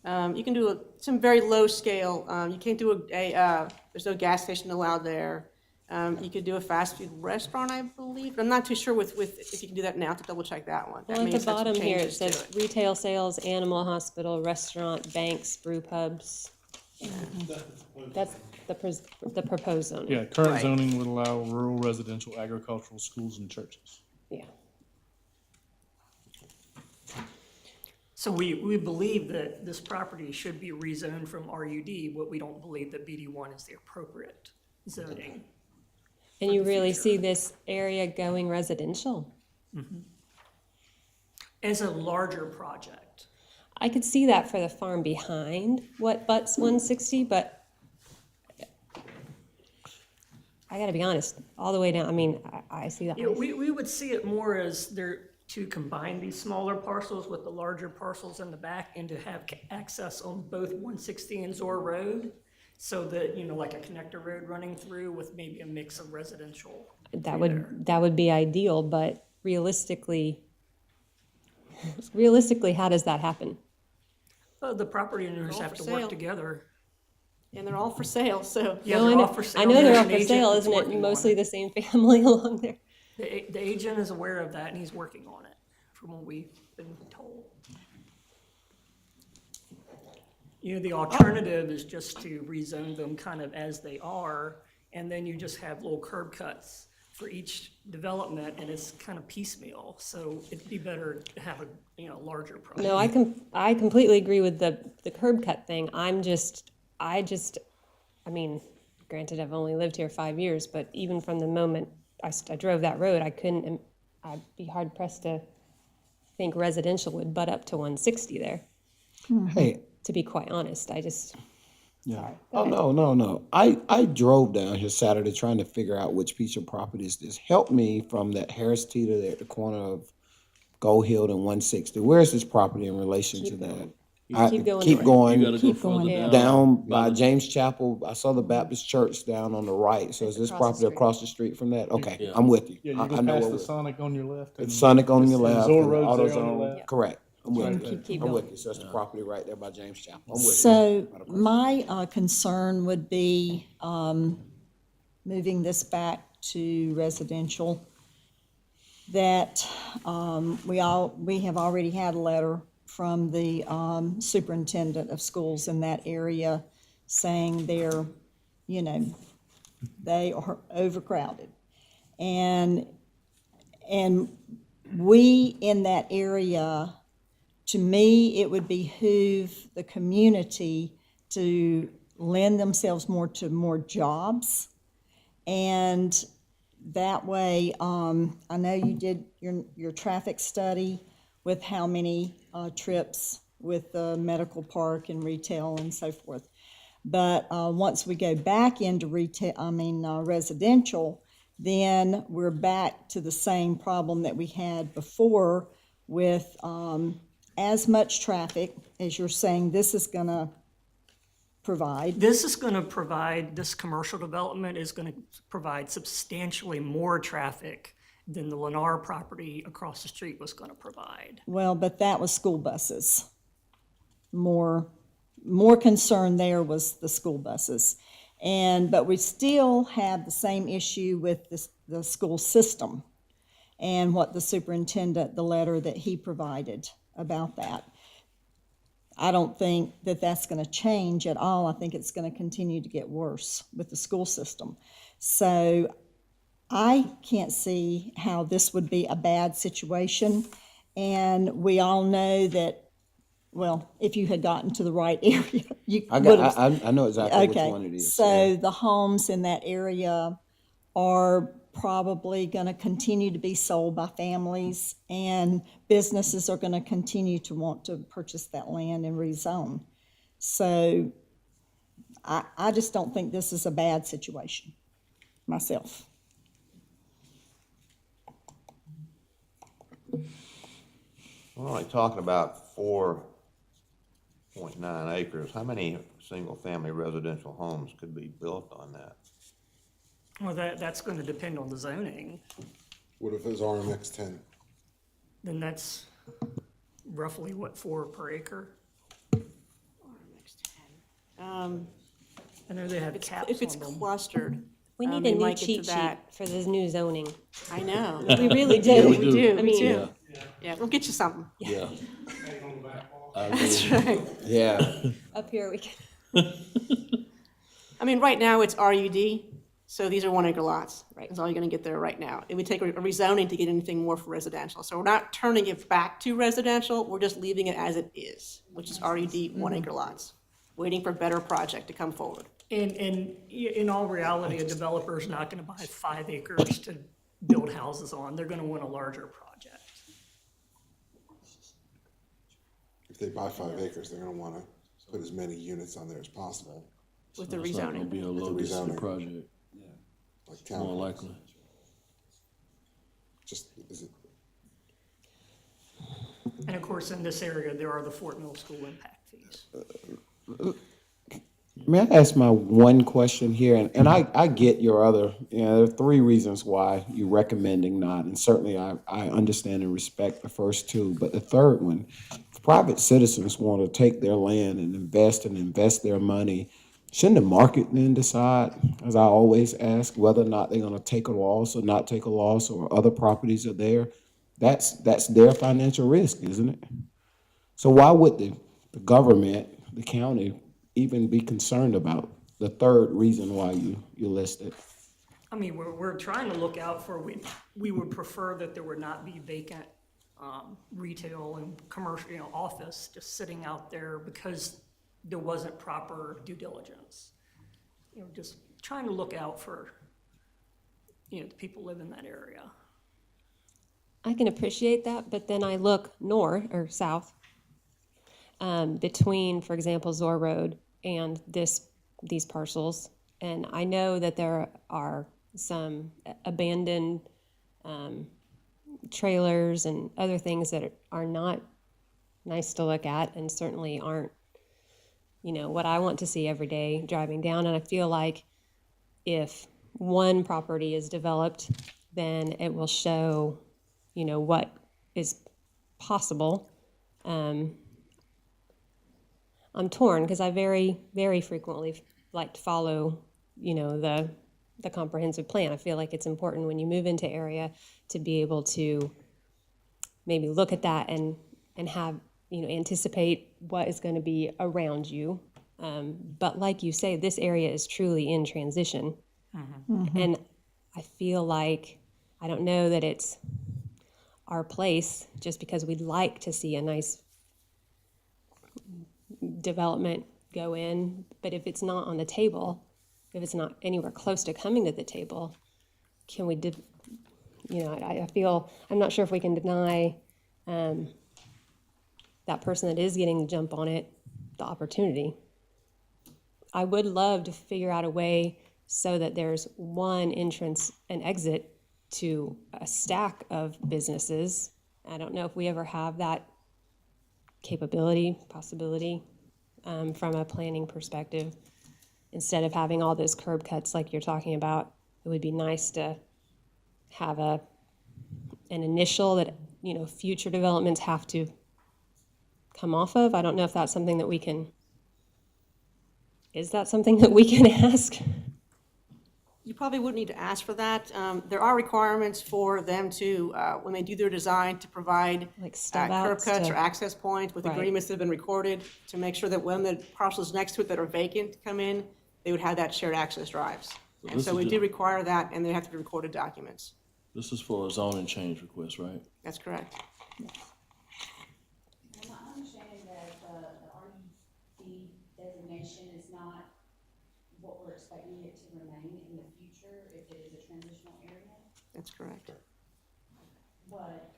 You can do some very low scale. You can't do there's no gas station allowed there. You could do a fast food restaurant, I believe. I'm not too sure with if you can do that now. To double check that one. That Well, at may the have some bottom here, it changes to says retail sales, animal hospital, restaurant, banks, brew pubs. That's the proposed zoning. Yeah, current Right. zoning would allow rural, residential, agricultural, schools, and churches. Yeah. So we believe that this property should be rezoned from RUD, but we don't believe that BD1 is the appropriate zoning. And you really see this area going residential? As a larger project. I could see that for the farm behind what butts 160, but I gotta be honest, all the way down, I mean, I see that. Yeah, we would see it more as there to combine these smaller parcels with the larger parcels in the back and to have access on both 160 and Zor Road. So that, you know, like a connector road running through with maybe a mix of residential. That would be ideal, but realistically, how does that happen? The property owners all have for to sale. work together. And they're all for sale, so. Yeah, No, they're I know- all for sale. I know they're There's all an for agent sale, that's isn't working it on mostly the same family along there? The agent is aware of that and he's working on it, from what we've been told. You know, the alternative is just to rezone them kind of as they are, and then you just have little curb cuts for each development, and it's kind of piecemeal, so it'd be better to have a, larger project. No, I completely agree with the curb cut thing. I mean, granted, I've only lived here 5 years, but even from the moment I drove that road, I'd be hard pressed to think residential would butt up to 160 there. Hey, To be quite honest, yeah. Oh, no. I drove down here Saturday trying to figure out which piece of property is this. Help me from that Harris Teeter there at the corner of Gold Hill and 160. Where is this property in relation to that? Keep going Keep north. going. You gotta go Keep going further Down by James Chapel. I saw the Baptist church down on the right. So is this across the property street. across the street from that? Okay, Yeah. I'm with you. Yeah, you I go know past where the we're- Sonic on your left. It's Sonic on your left. Zor and Road's there on AutoZone. your left. Correct. I'm with And you. keep I'm going. with you. So that's the property right there by James Chapel. I'm with you. So my concern would be moving this back to residential. That we have already had a letter from the superintendent of schools in that area saying they are overcrowded. And we in that area, to me, it would behoove the community to lend themselves more to more jobs. And that way, I know you did your traffic study with how many trips with the medical park and retail and so forth. But once we go back into residential, then we're back to the same problem that we had before with as much traffic as you're saying this is going to provide. This commercial development is gonna provide substantially more traffic than the Lennar property across the street was gonna provide. Well, but that was school buses. More concern there was the school buses. But we still have the same issue with the school system and what the superintendent, the letter that he provided about that. I don't think that that's going to change at all. I think it's going to continue to get worse with the school system. So I can't see how this would be a bad situation. And we all know that, well, if you had gotten to the right area, you would have. I know exactly which one it is. So the homes in that area are probably going to continue to be sold by families, and businesses are going to continue to want to purchase that land and rezone. So I just don't think this is a bad situation myself. We're only talking about 4.9 acres. How many single-family residential homes could be built on that? Well, that's gonna depend on the zoning. What if it's RMX 10? then that's roughly what, 4 per acre? I know they have caps If it's on them. clustered. We need they a new might get to cheat sheet that. for this new zoning. I know. We really do. Yeah, we We do. do, I we mean- do. Yeah, we'll get you something. Yeah. That's right. Yeah. Up here, we can. I mean, right now, it's RUD, so these are 1 acre lots. Right. That's all you're gonna get there right now. It would take a rezoning to get anything more for residential. So we're not turning it back to residential, we're just leaving it as it is, which is RUD 1 acre lots, waiting for a better project to come forward. And in all reality, a developer's not gonna buy 5 acres to build houses on. They're gonna want a larger project. If they buy 5 acres, they're gonna wanna put as many units on there as possible, With the It's not gonna rezoning. be a With the low density rezoning. project, like more town. likely. Just, is it, And of course, in this area, there are the Fort Mill School impact fees. May I ask my one question here? And I get your other, there are 3 reasons why you're recommending not, and certainly I understand and respect the first 2, but the third one, if private citizens want to take their land and invest their money, shouldn't the market then decide, as I always ask, whether or not they're gonna take a loss or not take a loss, or other properties are there? That's their financial risk, isn't it? So why would the government, the county, even be concerned about the third reason why you listed? I mean, we're trying to look out for, we would prefer that there would not be vacant retail and commercial, office just sitting out there because there wasn't proper due diligence. Just trying to look out for, the people live in that area. I can appreciate that, but then I look north or south between, for example, Zor Road and these parcels, and I know that there are some abandoned trailers and other things that are not nice to look at, and certainly aren't, what I want to see every day driving down. And I feel like if one property is developed, then it will show what is possible. I'm torn because I very, very frequently like to follow, the comprehensive plan. I feel like it's important when you move into area to be able to maybe look at that and have, anticipate what is going to be around you. But like you say, this area is truly in transition. And I feel like, I don't know that it's our place just because we'd like to see a nice development go in, but if it's not on the table, if it's not anywhere close to coming to the table, can we I feel, I'm not sure if we can deny that person that is getting the jump on it the opportunity. I would love to figure out a way so that there's one entrance and exit to a stack of businesses. I don't know if we ever have that possibility from a planning perspective. Instead of having all those curb cuts like you're talking about, it would be nice to have an initial that, future developments have to come off of. I don't know if that's something that we can, is that something that we can ask? You probably wouldn't need to ask for that. There are requirements for them to, when they do their design, to provide Like stub curb outs cuts to- or access points with Right. agreements that have been recorded to make sure that when the parcels next to it that are vacant come in, they would have that shared access drives. And this so is we ju- do require that, and they have to be recorded documents. This is for a zoning change request, right? That's correct. Am I understanding that the RUD designation is not what we're expecting it to remain in the future if it is a transitional area? That's correct. But,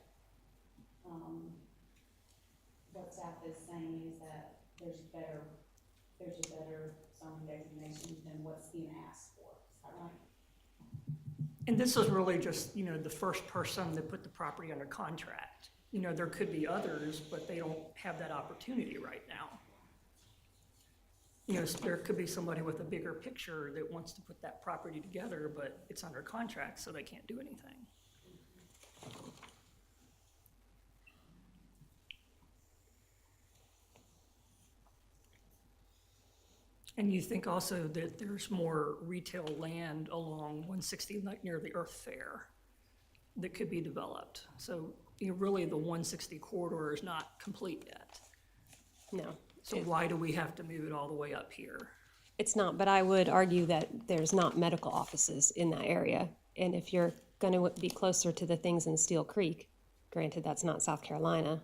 what staff is saying is that there's a better zoning designation than what's being asked for, is that right? And this is really just, the first person that put the property under contract. There could be others, but they don't have that opportunity right now. There could be somebody with a bigger picture that wants to put that property together, but it's under contract, so they can't do anything. And you think also that there's more retail land along 160, like near the Earth Fair, that could be developed. So, really, the 160 corridor is not complete yet. No, So why do we have to move it all the way up here? it's not, but I would argue that there's not medical offices in that area. And if you're gonna be closer to the things in Steel Creek, granted, that's not South Carolina,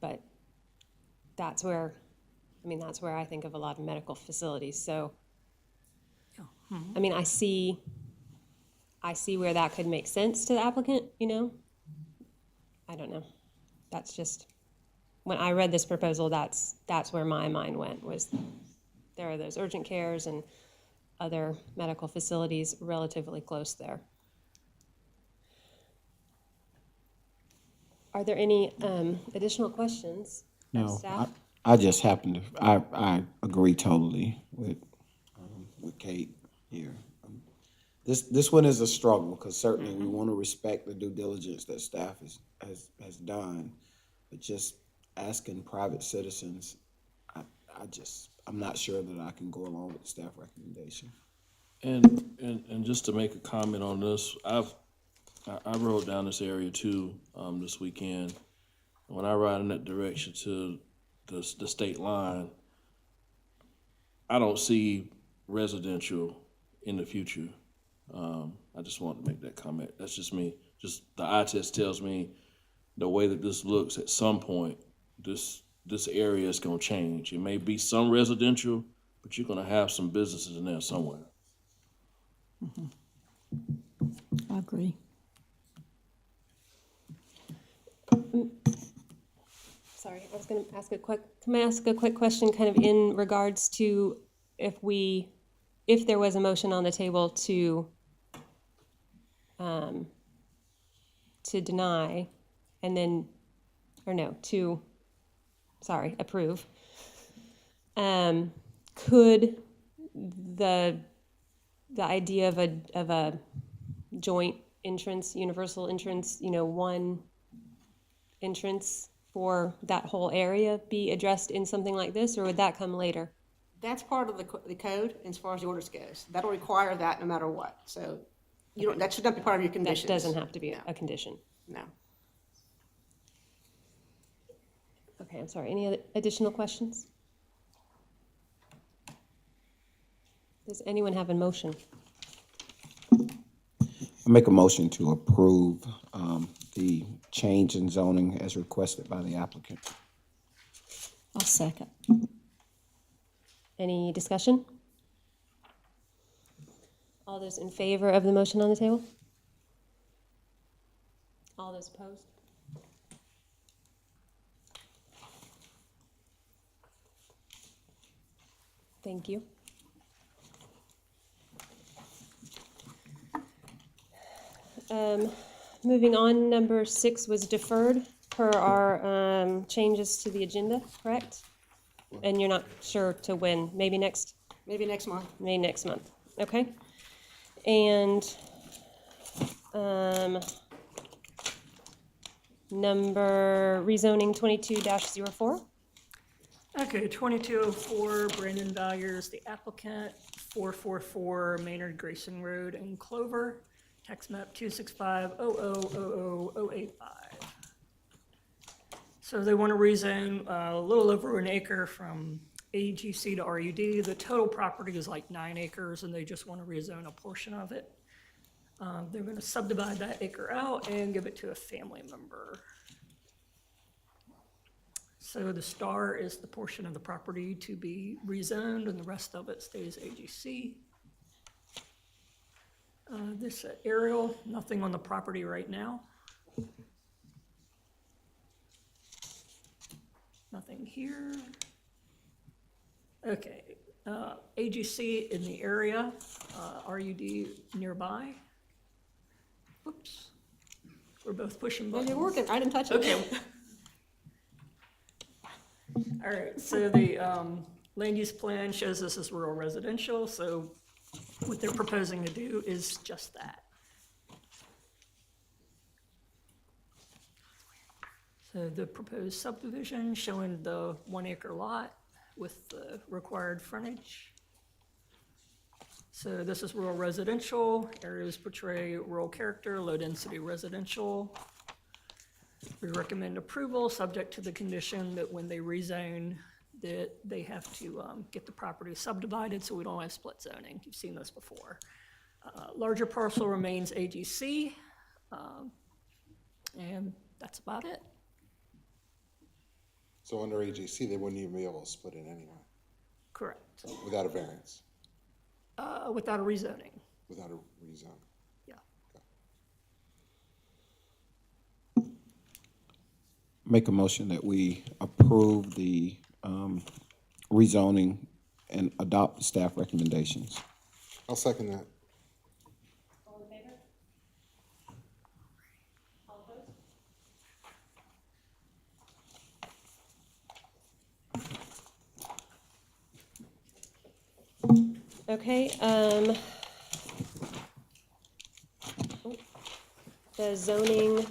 but that's where, that's where I think of a lot of medical facilities, so. I see where that could make sense to the applicant, I don't know. That's just, when I read this proposal, that's where my mind went, was there are those urgent cares and other medical facilities relatively close there. Are there any additional questions? from No, staff? I just happen to, I agree totally with Kate here. This one is a struggle, because certainly we want to respect the due diligence that staff has done, but just asking private citizens, I'm not sure that I can go along with the staff recommendation. And just to make a comment on this, I rode down this area too, this weekend. When I ride in that direction to the state line, I don't see residential in the future. I just want to make that comment. That's just me. Just the eye test tells me the way that this looks, at some point, this area is gonna change. It may be some residential, but you're gonna have some businesses in there somewhere. I agree. Sorry, I was gonna ask can I ask a quick question kind of in regards to if there was a motion on the table to deny and then, or no, approve, could the idea of a joint entrance, universal entrance, one entrance for that whole area be addressed in something like this, or would that come later? That's part of the code as far as the orders goes. That'll require that no matter what. So that should not be part of your conditions. That doesn't have to be a condition. No. Okay, I'm sorry. Any other additional questions? Does anyone have a motion? I make a motion to approve the change in zoning as requested by the applicant. I'll second. Any discussion? All those in favor of the motion on the table? All those opposed? Thank you. Moving on, number 6 was deferred per our changes to the agenda, correct? And you're not sure to when, maybe next month. Maybe next month, okay? And number rezoning 22-04. Okay, 2204 Brandon Valier is the applicant, 444 Maynard Grayson Road in Clover, tax map 265000085. So they want to rezone a little over an acre from AGC to RUD. The total property is like 9 acres, and they just want to rezone a portion of it. They're going to subdivide that acre out and give it to a family member. So the star is the portion of the property to be rezoned, and the rest of it stays AGC. This aerial, nothing on the property right now. Nothing here. Okay, AGC in the area, RUD nearby. Whoops, we're both pushing buttons. You're working, I didn't touch it. Okay. All right, so the land use plan shows this as rural residential, so what they're proposing to do is just that. So the proposed subdivision showing the 1 acre lot with the required frontage. So this is rural residential, areas portray rural character, low-density residential. We recommend approval, subject to the condition that when they rezone, that they have to get the property subdivided, so we don't have split zoning. You've seen this before. Larger parcel remains AGC, and that's about it. So under AGC, they wouldn't even be able to split it anyway, Correct. without a variance, Without a rezoning, without a rezone. yeah. Make a motion that we approve the rezoning and adopt the staff recommendations. I'll second that. All in favor? All opposed? Okay, the zoning,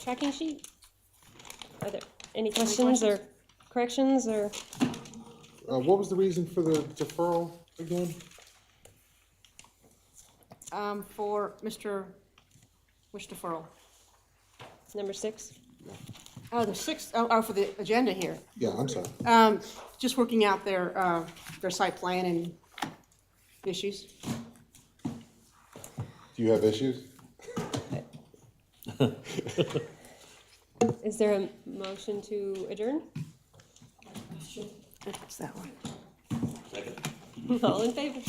tracking sheet? Are there any questions or corrections or? What was the reason for the deferral again? For which deferral? Number 6? Oh, the sixth, oh, for the agenda here. Yeah, I'm sorry. Just working out their site plan and issues. Do you have issues? Is there a motion to adjourn? It's that one. All in favor?